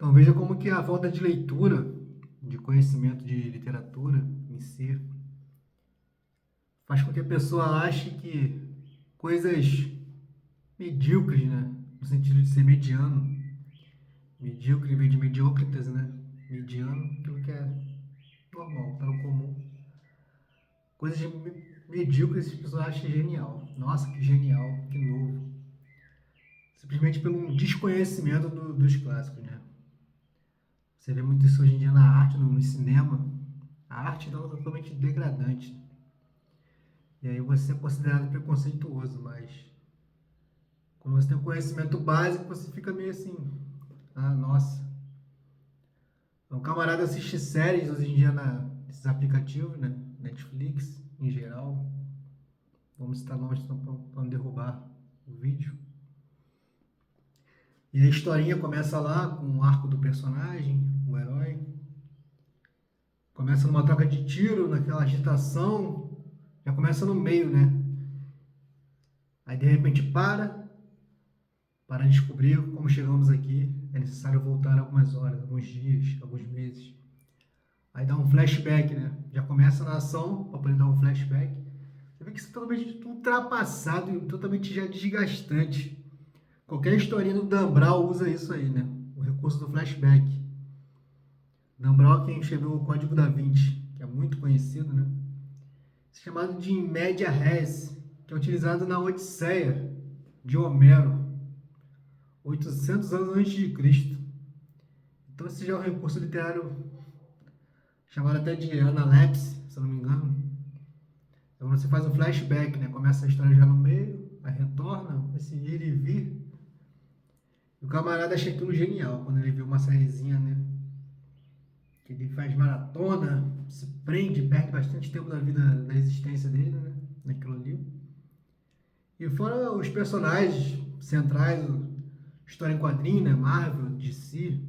Então veja como que a falta de leitura, de conhecimento de literatura em si, faz com que a pessoa ache que coisas medíocres, né? No sentido de ser mediano, medíocre vem de medíocritas, né? Mediano, aquilo que é normal, para o comum. Coisas medíocres as pessoas acham genial. Nossa, que genial, que novo. Simplesmente pelo desconhecimento dos clássicos, né? Você vê muito isso hoje em dia na arte, no cinema. A arte é totalmente degradante. E aí você é considerado preconceituoso, mas quando você tem um conhecimento básico, você fica meio assim, ah, nossa. Um camarada assiste séries hoje em dia nesses aplicativos, né? Netflix, em geral. Vamos citar nomes para não derrubar o vídeo. E a historinha começa lá com o arco do personagem, o herói. Começa numa troca de tiro, naquela agitação. Já começa no meio, né? Aí de repente para descobrir como chegamos aqui. É necessário voltar algumas horas, alguns dias, alguns meses. Aí dá um flashback, né? Já começa na ação para poder dar um flashback. Você vê que isso é totalmente ultrapassado e totalmente já desgastante. Qualquer historinha do Dan Brown usa isso aí, né? O recurso do flashback. Dan Brown, quem escreveu o Código da Vinci, que é muito conhecido, né? Isso é chamado de média res, que é utilizado na Odisseia de Homero, 800 anos antes de Cristo. Então esse já é um recurso literário chamado até de analepse, se eu não me engano. Então você faz um flashback, né? Começa a história já no meio, aí retorna, esse ir e vir. E o camarada acha aquilo genial quando ele viu uma sériezinha, né? Que ele faz maratona, se prende, perde bastante tempo da vida, da existência dele, né? Naquilo ali. E fora os personagens centrais, história em quadrinho, né? Marvel, DC.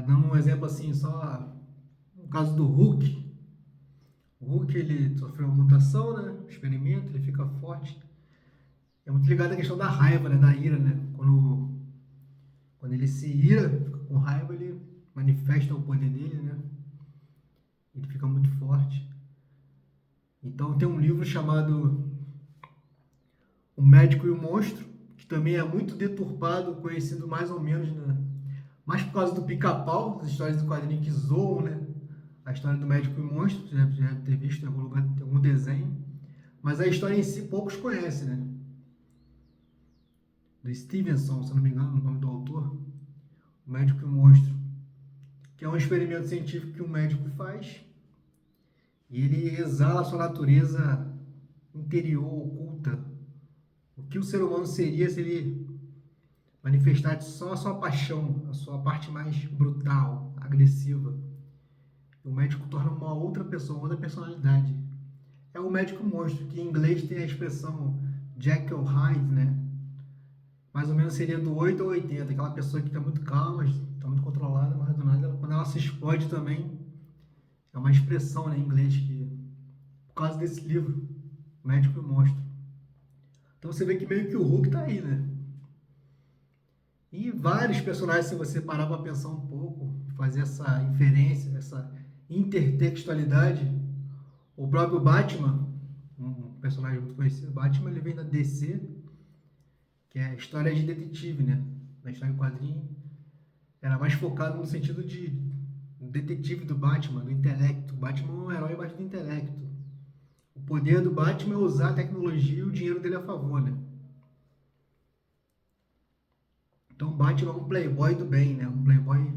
Dando um exemplo assim, só no caso do Hulk. O Hulk, ele sofreu uma mutação, né? Experimento, ele fica forte. É muito ligado à questão da raiva, né? Da ira, né? Quando ele se ira, fica com raiva, ele manifesta o poder dele, né? Ele fica muito forte. Então tem um livro chamado O Médico e o Monstro, que também é muito deturpado, conhecido mais ou menos, né? Mais por causa do Pica-Pau, as histórias do quadrinho que zoam, né? A história do Médico e o Monstro, você já deve ter visto em algum lugar, em algum desenho. Mas a história em si poucos conhecem, né? Do Stevenson, se não me engano, o nome do autor. O Médico e o Monstro. Que é um experimento científico que um médico faz. E ele exala a sua natureza interior, oculta. O que o ser humano seria se ele manifestasse só a sua paixão, a sua parte mais brutal, agressiva. O médico torna uma outra pessoa, outra personalidade. É o médico monstro, que em inglês tem a expressão Jekyll Hyde, né? Mais ou menos seria do 8 ao 80, aquela pessoa que está muito calma, está muito controlada, mas do nada, quando ela se explode também, é uma expressão, né, em inglês, que por causa desse livro, Médico e Monstro. Então você vê que meio que o Hulk está aí, né? E vários personagens, se você parar para pensar um pouco, fazer essa inferência, essa intertextualidade, o próprio Batman, um personagem muito conhecido, Batman, ele vem da DC, que é a história de detetive, né? Na história em quadrinho, era mais focado no sentido de detetive do Batman, do intelecto. O Batman é um herói mais do intelecto. O poder do Batman é usar a tecnologia e o dinheiro dele a favor, né? Então o Batman é um playboy do bem, né? Um playboy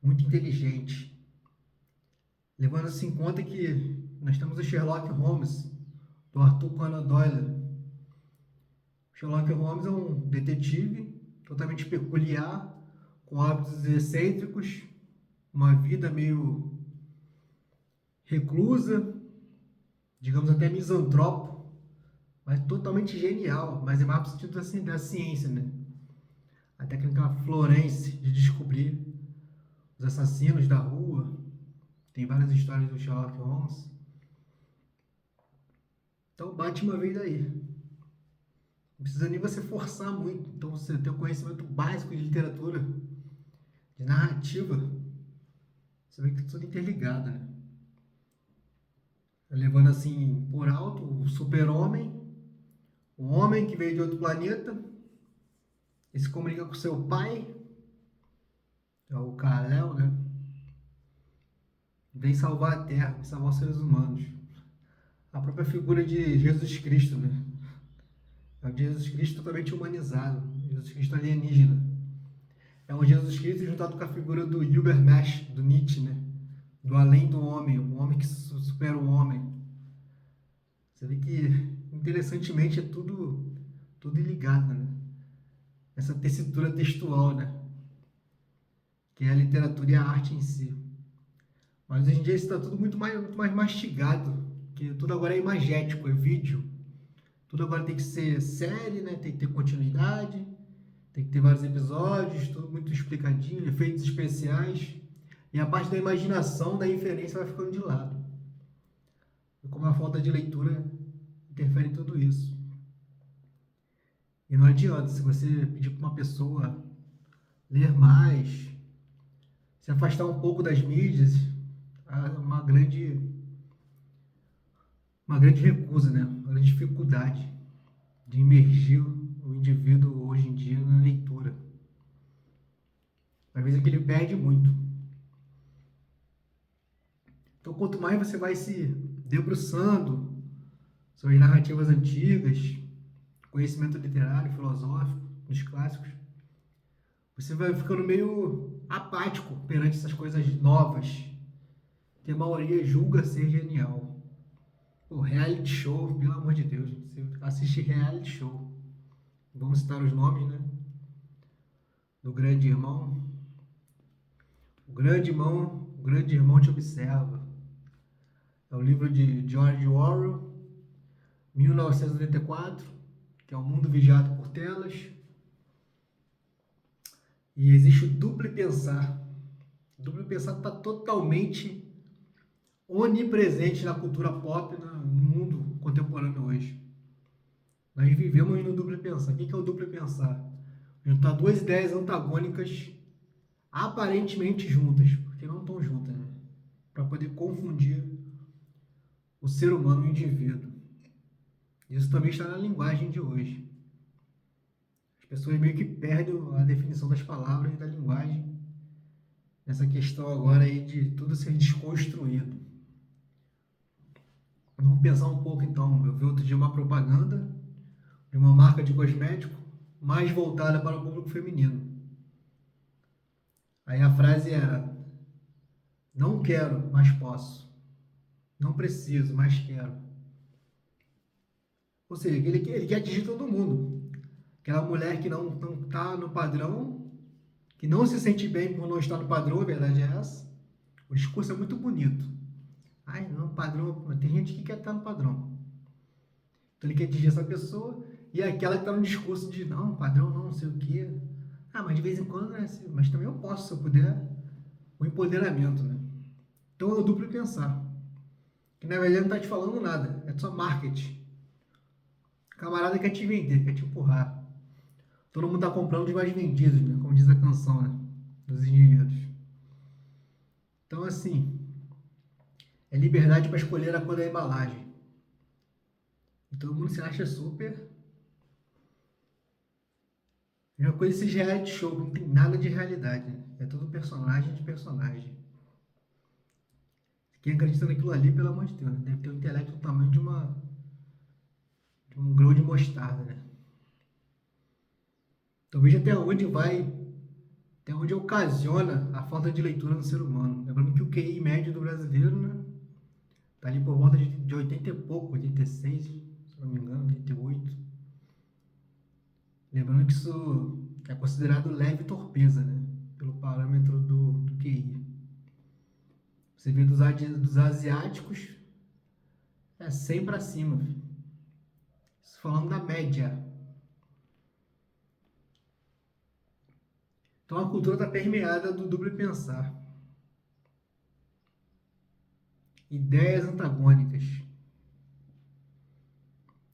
muito inteligente. Levando-se em conta que nós temos o Sherlock Holmes, do Arthur Conan Doyle. Sherlock Holmes é um detetive totalmente peculiar, com hábitos excêntricos, uma vida meio reclusa, digamos até misantropo, mas totalmente genial, mas é mais no sentido assim, da ciência, né? A técnica Florence de descobrir os assassinos da rua. Tem várias histórias do Sherlock Holmes. Então o Batman veio daí. precisa nem você forçar muito. Então, você tem um conhecimento básico de literatura, de narrativa, você vê que é tudo interligado, né? Levando assim por alto o super-homem, um homem que veio de outro planeta e se comunica com seu pai, é o Kal-El, né? Vem salvar a Terra, vem salvar os seres humanos. A própria figura de Jesus Cristo, né? É o Jesus Cristo totalmente humanizado, Jesus Cristo alienígena. É um Jesus Cristo juntado com a figura do Übermensch, do Nietzsche, né? Do além do homem, o homem que supera o homem. Você vê que, interessantemente, é tudo ligado, né? Essa tessitura textual, né? Que é a literatura e a arte em si. Mas hoje em dia isso está tudo muito mais mastigado, que tudo agora é imagético, é vídeo. Tudo agora tem que ser série, né? Tem que ter continuidade, tem que ter vários episódios, tudo muito explicadinho, efeitos especiais. E a parte da imaginação, da inferência vai ficando de lado. E como a falta de leitura interfere em tudo isso. E não adianta, se você pedir para uma pessoa ler mais, se afastar um pouco das mídias, há uma grande recusa, né? Uma grande dificuldade de imergir o indivíduo hoje em dia na leitura. Às vezes é que ele perde muito. Então, quanto mais você vai se debruçando sobre narrativas antigas, conhecimento literário, filosófico, dos clássicos, você vai ficando meio apático perante essas coisas novas, que a maioria julga ser genial. O reality show, pelo amor de Deus, você assiste reality show. Vamos citar os nomes, né? Do Grande Irmão. O Grande Irmão te observa. É o livro de George Orwell, 1984, que é um mundo vigiado por telas. E existe o duplo pensar. O duplo pensar está totalmente onipresente na cultura pop, no mundo contemporâneo hoje. Nós vivemos no duplo pensar. O que é o duplo pensar? Juntar duas ideias antagônicas aparentemente juntas, porque não estão juntas, né? Para poder confundir o ser humano, o indivíduo. Isso também está na linguagem de hoje. As pessoas meio que perdem a definição das palavras e da linguagem nessa questão agora aí de tudo ser desconstruído. Vamos pensar um pouco então. Eu vi outro dia uma propaganda de uma marca de cosmético mais voltada para o público feminino. Aí a frase era: não quero, mas posso. Não preciso, mas quero. Ou seja, ele quer atingir todo mundo. Aquela mulher que não está no padrão, que não se sente bem por não estar no padrão, a verdade é essa. O discurso é muito bonito. Ai, não, padrão. Mas tem gente que quer estar no padrão. Então ele quer atingir essa pessoa e aquela que está no discurso de não, padrão não sei o quê. Ah, mas de vez em quando, né? Mas também eu posso, se eu puder. O empoderamento, né? Então é o duplo pensar. Que na verdade não está te falando nada. É só marketing. O camarada quer te vender, quer te empurrar. Todo mundo está comprando os mais vendidos, né? Como diz a canção, né? Dos engenheiros. Então, assim, é liberdade para escolher a cor da embalagem. E todo mundo se acha super. É uma coisa esses reality show, não tem nada de realidade, né? É tudo personagem de personagem. Quem acredita naquilo ali, pelo amor de Deus, né? Deve ter um intelecto do tamanho de um grão de mostarda, né? Então veja até onde vai, até onde ocasiona a falta de leitura no ser humano. Lembrando que o QI médio do brasileiro, né, tá ali por volta de 80 e pouco, 86, se não me engano, 88. Lembrando que isso é considerado leve torpeza, né, pelo parâmetro do QI. Você vê dos asiáticos, é 100 para cima. Isso falando da média. Então a cultura está permeada do duplo pensar. Ideias antagônicas.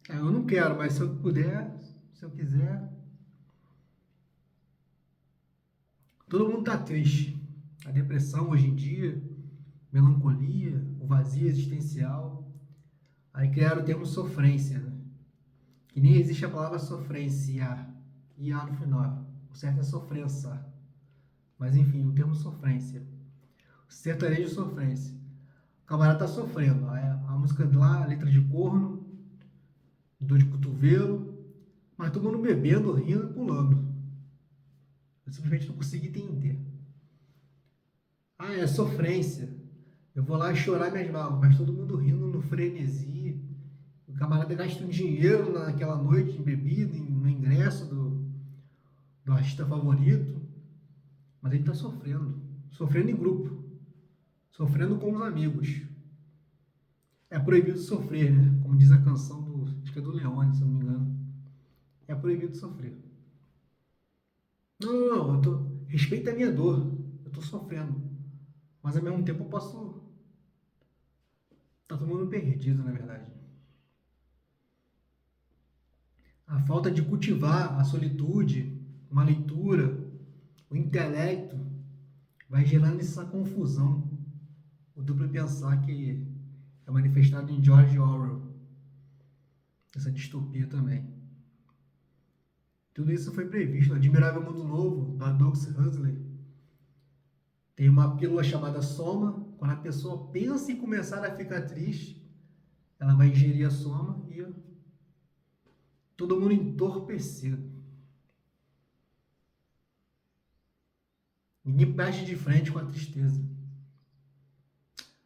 Eu não quero, mas se eu puder, se eu quiser. Todo mundo tá triste. A depressão hoje em dia, melancolia, o vazio existencial. Aí criaram o termo sofrência, né? Que nem existe a palavra sofrência, e a no final. O certo é sofrência. Mas enfim, o termo sofrência. O sertanejo sofrência. O camarada tá sofrendo. A música lá, letra de corno, dor de cotovelo, mas todo mundo bebendo, rindo e pulando. Eu simplesmente não consigo entender. Ah, é sofrência. Eu vou lá chorar minhas mágoas, mas todo mundo rindo no frenesi. O camarada gasta um dinheiro naquela noite em bebida, no ingresso do artista favorito, mas ele está sofrendo. Sofrendo em grupo. Sofrendo com os amigos. É proibido sofrer, né? Como diz a canção acho que é do Leone, se eu não me engano. É proibido sofrer. Não, respeita a minha dor. Eu estou sofrendo. Mas ao mesmo tempo eu posso. Tá todo mundo perdido, na verdade. A falta de cultivar a solitude, uma leitura, o intelecto, vai gerando essa confusão. O duplo pensar que é manifestado em George Orwell. Essa distopia também. Tudo isso foi previsto. O Admirável Mundo Novo, da Aldous Huxley. Tem uma pílula chamada soma. Quando a pessoa pensa em começar a ficar triste, ela vai ingerir a soma e todo mundo entorpecido. Ninguém bate de frente com a tristeza.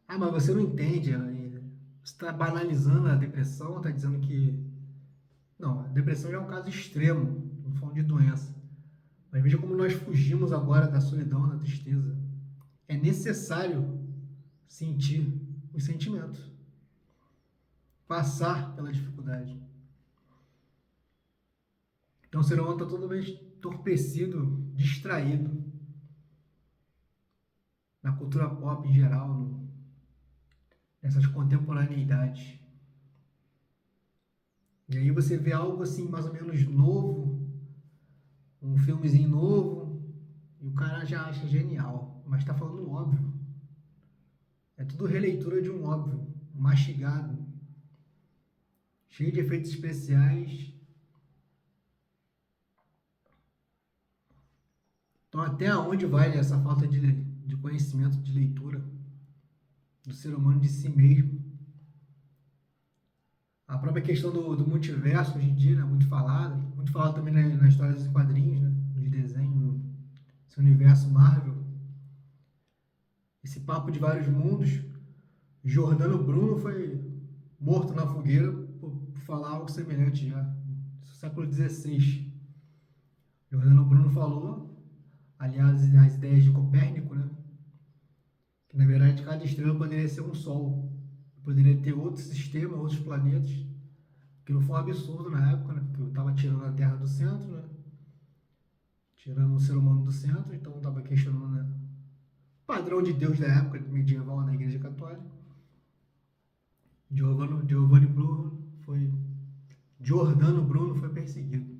Ah, mas você não entende. Você está banalizando a depressão, está dizendo que... Não, a depressão já é um caso extremo, não falando de doença. Mas veja como nós fugimos agora da solidão, da tristeza. É necessário sentir os sentimentos. Passar pela dificuldade. Então o ser humano está totalmente entorpecido, distraído. Na cultura pop em geral, nessas contemporaneidades. E aí você vê algo assim, mais ou menos novo, um filmezinho novo, e o cara já acha genial, mas está falando óbvio. É tudo releitura de um óbvio, mastigado, cheio de efeitos especiais. Então até onde vai essa falta de conhecimento, de leitura do ser humano de si mesmo? A própria questão do multiverso hoje em dia, né, muito falado também na história dos quadrinhos, né, de desenho, esse universo Marvel. Esse papo de vários mundos. Giordano Bruno foi morto na fogueira por falar algo semelhante já, no século XVI. Giordano Bruno falou, aliás, as ideias de Copérnico, né, que na verdade cada estrela poderia ser um sol, poderia ter outro sistema, outros planetas, que não foi um absurdo na época, né, porque eu estava tirando a Terra do centro, né, tirando o ser humano do centro, então estava questionando, né, o padrão de Deus da época medieval na Igreja Católica. Giordano Bruno foi perseguido.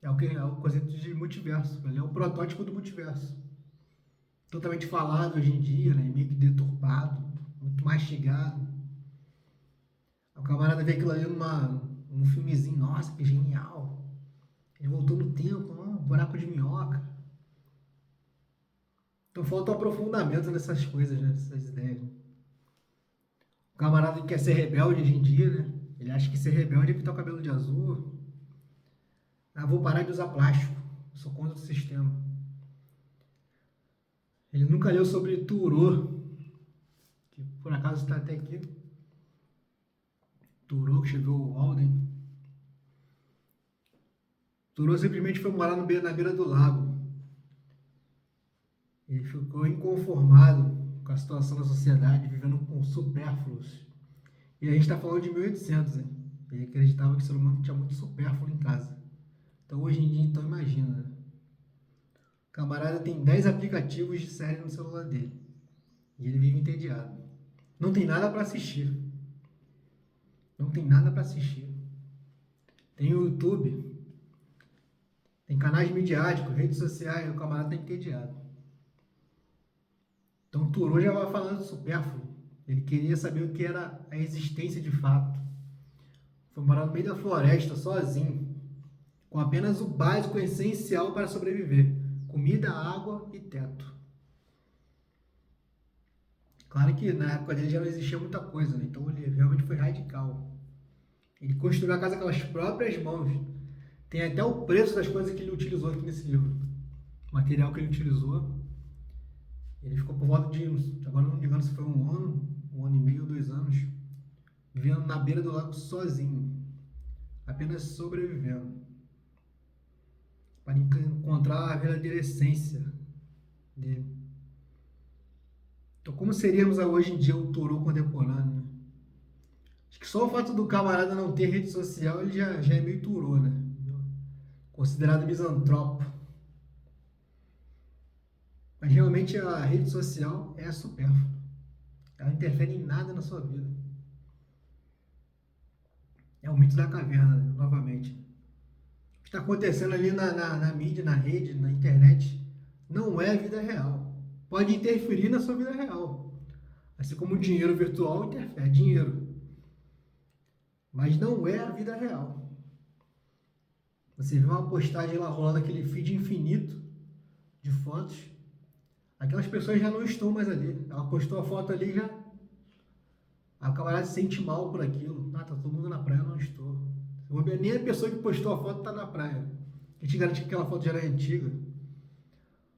É o conceito de multiverso. Ele é o protótipo do multiverso. Totalmente falado hoje em dia, né? Meio que deturpado, muito mastigado. O camarada vê aquilo ali num filmezinho, nossa, que genial. Ele voltou no tempo, buraco de minhoca. Então falta um aprofundamento nessas coisas, né? Nessas ideias. O camarada que quer ser rebelde hoje em dia, né? Ele acha que ser rebelde é pintar o cabelo de azul. Ah, vou parar de usar plástico. Eu sou contra o sistema. Ele nunca leu sobre Thoreau, que por acaso está até aqui. Thoreau, que escreveu o Walden. Thoreau simplesmente foi morar na beira do lago. Ele ficou inconformado com a situação da sociedade, vivendo com supérfluos. E a gente está falando de 1800, hein? Ele acreditava que o ser humano tinha muito supérfluo em casa. Então hoje em dia, então imagina, né? O camarada tem 10 aplicativos de série no celular dele. E ele vive entediado. Não tem nada para assistir. Não tem nada para assistir. Tem o YouTube, tem canais midiáticos, redes sociais, o camarada tá entediado. Então o Thoreau já vai falando supérfluo. Ele queria saber o que era a existência de fato. Foi morar no meio da floresta, sozinho, com apenas o básico essencial para sobreviver: comida, água e teto. Claro que na época dele já não existia muita coisa, né? Então ele realmente foi radical. Ele construiu a casa com as próprias mãos. Tem até o preço das coisas que ele utilizou aqui nesse livro. O material que ele utilizou. Ele ficou por volta de, agora não me engano se foi um ano e meio ou 2 anos, vivendo na beira do lago sozinho, apenas sobrevivendo, para encontrar a verdadeira essência dele. Então, como seríamos hoje em dia o Thoreau contemporâneo, né? Acho que só o fato do camarada não ter rede social, ele já é meio Thoreau, né? Considerado misantropo. Mas realmente a rede social é supérflua. Ela não interfere em nada na sua vida. É o mito da caverna, né? Novamente. O que está acontecendo ali na mídia, na rede, na internet, não é a vida real. Pode interferir na sua vida real. Assim como o dinheiro virtual interfere, dinheiro. Mas não é a vida real. Você vê uma postagem lá rolando aquele feed infinito de fotos. Aquelas pessoas já não estão mais ali. Ela postou a foto ali já. A camarada se sente mal por aquilo. Ah, tá todo mundo na praia, eu não estou. Nem a pessoa que postou a foto tá na praia. A gente garante que aquela foto já era antiga.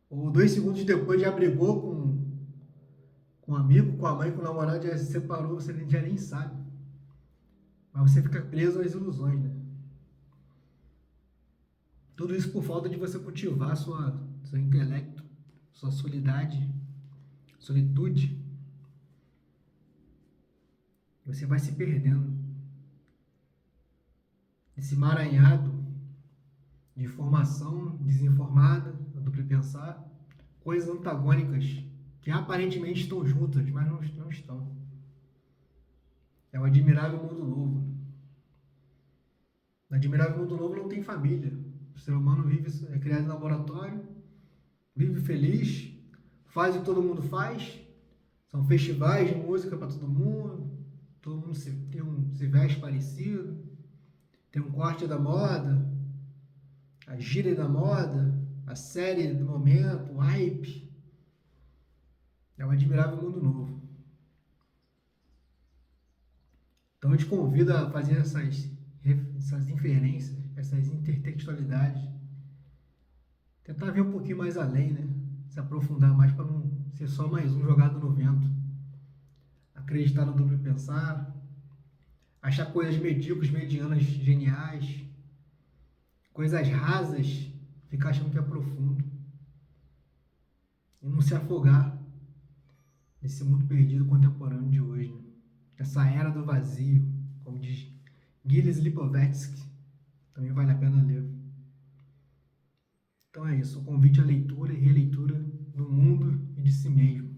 Ou 2 segundos depois já brigou com um amigo, com a mãe, com o namorado, já se separou, você já nem sabe. Mas você fica preso às ilusões, né? Tudo isso por falta de você cultivar seu intelecto, sua solitude. Você vai se perdendo. Esse emaranhado de informação desinformada, duplo pensar, coisas antagônicas que aparentemente estão juntas, mas não estão. É o admirável mundo novo. No admirável mundo novo não tem família. O ser humano é criado em laboratório, vive feliz, faz o que todo mundo faz. São festivais de música para todo mundo se veste parecido, tem um corte da moda, a gíria da moda, a série do momento, o hype. É um admirável mundo novo. Então eu te convido a fazer essas inferências, essas intertextualidades, tentar ver um pouquinho mais além, né? Se aprofundar mais para não ser só mais um jogado no vento. Acreditar no duplo pensar, achar coisas medíocres, medianas, geniais, coisas rasas, ficar achando que é profundo. E não se afogar nesse mundo perdido contemporâneo de hoje, né? Essa era do vazio, como diz Gilles Lipovetsky, também vale a pena ler. Então é isso, o convite à leitura e releitura do mundo e de si mesmo.